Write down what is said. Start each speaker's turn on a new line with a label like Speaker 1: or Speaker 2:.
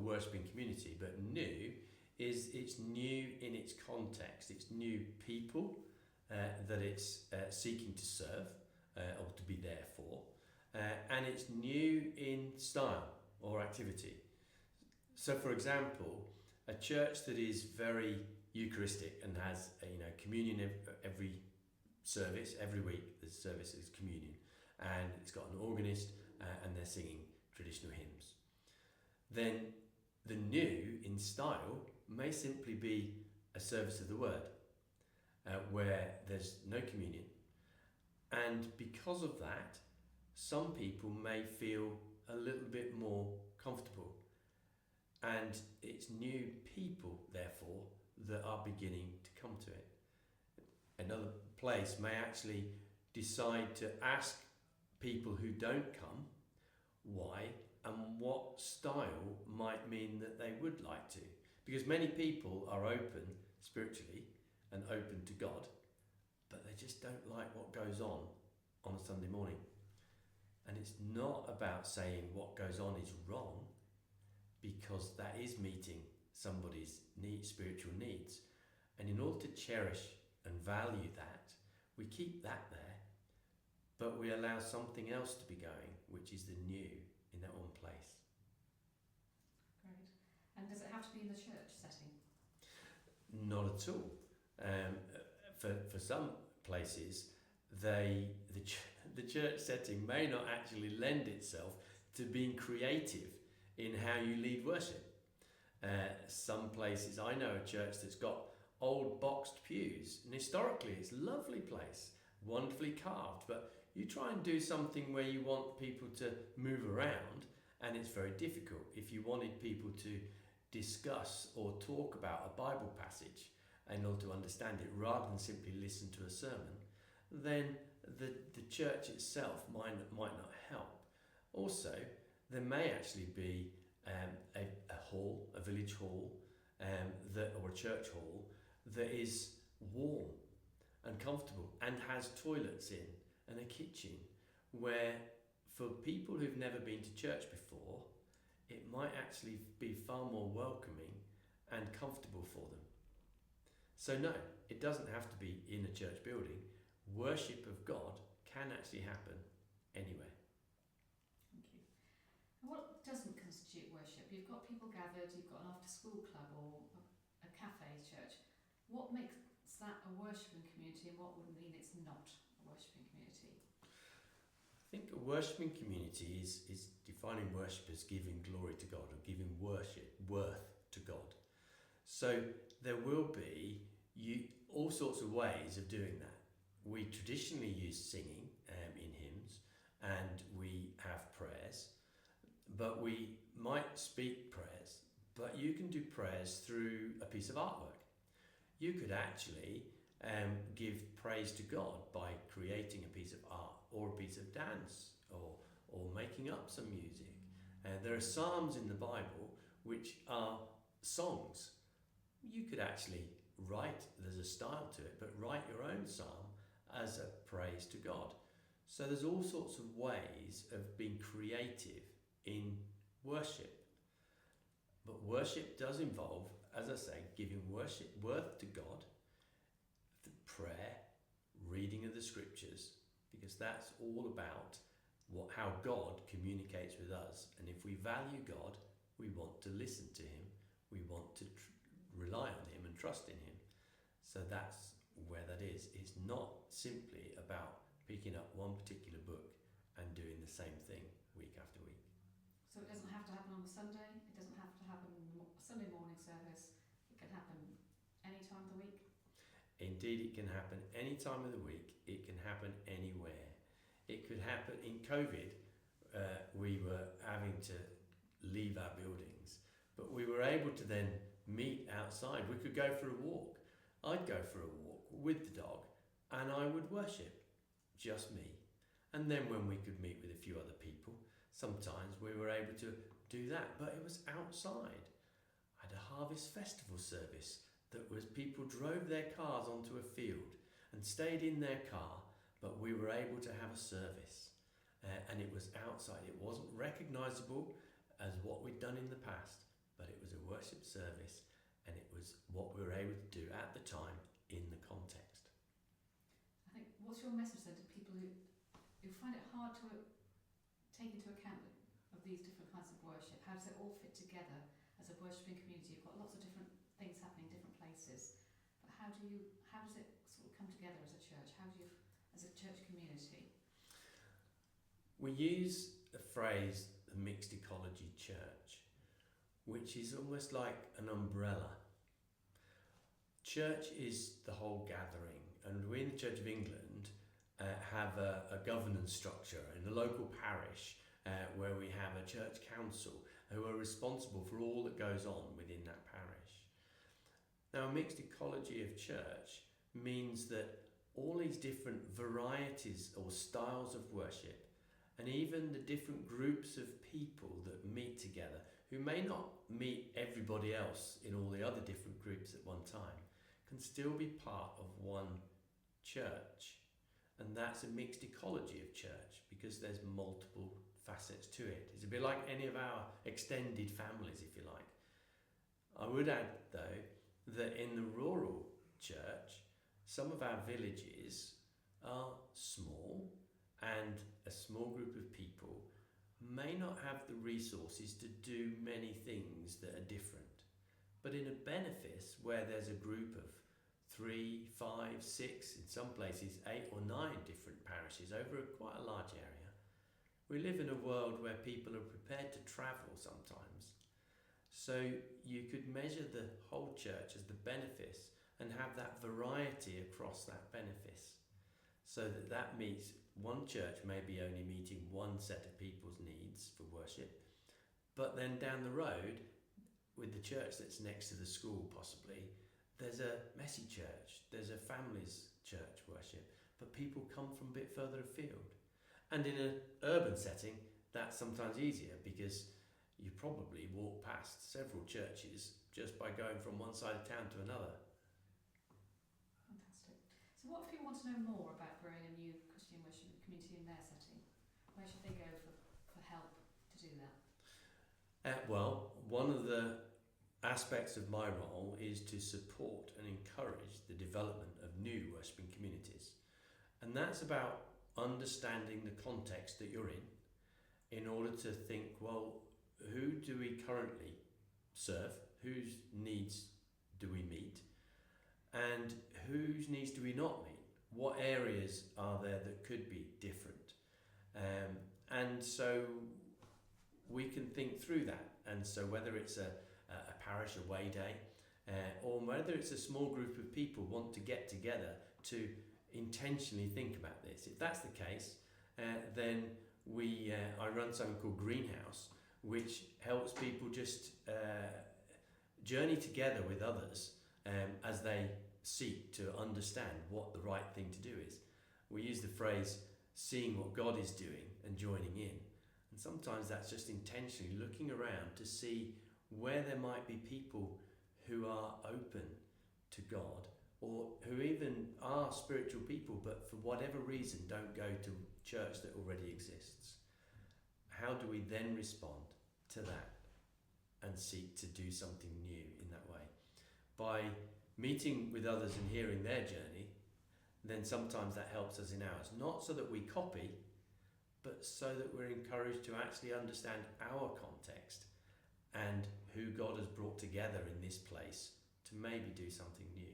Speaker 1: worshipping community, but new is it's new in its context. It's new people that it's seeking to serve or to be there for, and it's new in style or activity. So, for example, a church that is very Eucharistic and has communion every service, every week the service is communion, and it's got an organist and they're singing traditional hymns. Then the new in style may simply be a service of the word where there's no communion, and because of that some people may feel a little bit more comfortable, and it's new people therefore that are beginning to come to it. Another place may actually decide to ask people who don't come why and what style might mean that they would like to. Because many people are open spiritually and open to God, but they just don't like what goes on a Sunday morning. And it's not about saying what goes on is wrong, because that is meeting somebody's spiritual needs. And in order to cherish and value that, we keep that there, but we allow something else to be going, which is the new in that one place.
Speaker 2: Great. And does it have to be in the church setting?
Speaker 1: Not at all. For some places, the church setting may not actually lend itself to being creative in how you lead worship. Some places, I know a church that's got old boxed pews, and historically it's a lovely place, wonderfully carved, but you try and do something where you want people to move around, and it's very difficult. If you wanted people to discuss or talk about a Bible passage in order to understand it rather than simply listen to a sermon, then the church itself might not help. Also, there may actually be a hall, a village hall, or a church hall that is warm and comfortable and has toilets in and a kitchen, where for people who've never been to church before, it might actually be far more welcoming and comfortable for them. So no, it doesn't have to be in a church building. Worship of God can actually happen anywhere.
Speaker 2: Thank you. And what doesn't constitute worship? You've got people gathered, you've got an after-school club or a cafe church. What makes that a worshipping community, and what would mean it's not a worshipping community?
Speaker 1: I think a worshipping community is defining worship as giving glory to God, or giving worth to God. So there will be all sorts of ways of doing that. We traditionally use singing in hymns, and we have prayers, but we might speak prayers, but you can do prayers through a piece of artwork. You could actually give praise to God by creating a piece of art or a piece of dance or making up some music. There are psalms in the Bible which are songs. You could actually write, there's a style to it, but write your own psalm as a praise to God. So there's all sorts of ways of being creative in worship. But worship does involve, as I say, giving worth to God, the prayer, reading of the scriptures, because that's all about how God communicates with us. And if we value God, we want to listen to him, we want to rely on him and trust in him. So that's where that is. It's not simply about picking up one particular book and doing the same thing week after week.
Speaker 2: So it doesn't have to happen on a Sunday, it doesn't have to happen in a Sunday morning service, it can happen any time of the week?
Speaker 1: Indeed, it can happen any time of the week, it can happen anywhere. It could happen in COVID, we were having to leave our buildings, but we were able to then meet outside. We could go for a walk. I'd go for a walk with the dog and I would worship, just me. And then when we could meet with a few other people, sometimes we were able to do that, but it was outside. I had a harvest festival service that was people drove their cars onto a field and stayed in their car, but we were able to have a service. And it was outside. It wasn't recognisable as what we'd done in the past, but worship service, and it was what we were able to do at the time in the context.
Speaker 2: I think, what's your message then to people who find it hard to take into account of these different kinds of worship? How does it all fit together as a worshipping community? You've got lots of different things happening in different places, but how does it sort of come together as a church? As a church community?
Speaker 1: We use a phrase, the mixed ecology church, which is almost like an umbrella. Church is the whole gathering, and we in the Church of England have a governance structure in the local parish where we have a church council who are responsible for all that goes on within that parish. Now, a mixed ecology of church means that all these different varieties or styles of worship, and even the different groups of people that meet together, who may not meet everybody else in all the other different groups at one time, can still be part of one church. And that's a mixed ecology of church, because there's multiple facets to it. It's a bit like any of our extended families, if you like. I would add, though, that in the rural church, some of our villages are small, and a small group of people may not have the resources to do many things that are different. But in a benefice where there's a group of 3, 5, 6, in some places 8 or 9 different parishes over quite a large area, we live in a world where people are prepared to travel sometimes. So you could measure the whole church as the benefice and have that variety across that benefice, so that meets one church maybe only meeting one set of people's needs for worship, but then down the road, with the church that's next to the school possibly, there's a messy church, there's a family's church worship, but people come from a bit further afield. And in an urban setting, that's sometimes easier, because you probably walk past several churches just by going from one side of town to another.
Speaker 2: Fantastic. So what if people want to know more about growing a new Christian worship community in their setting? Where should they go for help to do that?
Speaker 1: Well, one of the aspects of my role is to support and encourage the development of new worshipping communities. And that's about understanding the context that you're in order to think, well, who do we currently serve? Whose needs do we meet? And whose needs do we not meet? What areas are there that could be different? And so we can think through that. And so whether it's a parish away day, or whether it's a small group of people want to get together to intentionally think about this. If that's the case, then I run something called Greenhouse, which helps people just journey together with others as they seek to understand what the right thing to do is. We use the phrase, seeing what God is doing and joining in. And sometimes that's just intentionally looking around to see where there might be people who are open to God, or who even are spiritual people but for whatever reason don't go to church that already exists. How do we then respond to that and seek to do something new in that way? By meeting with others and hearing their journey, then sometimes that helps us in ours. Not so that we copy, but so that we're encouraged to actually understand our context and who God has brought together in this place to maybe do something new.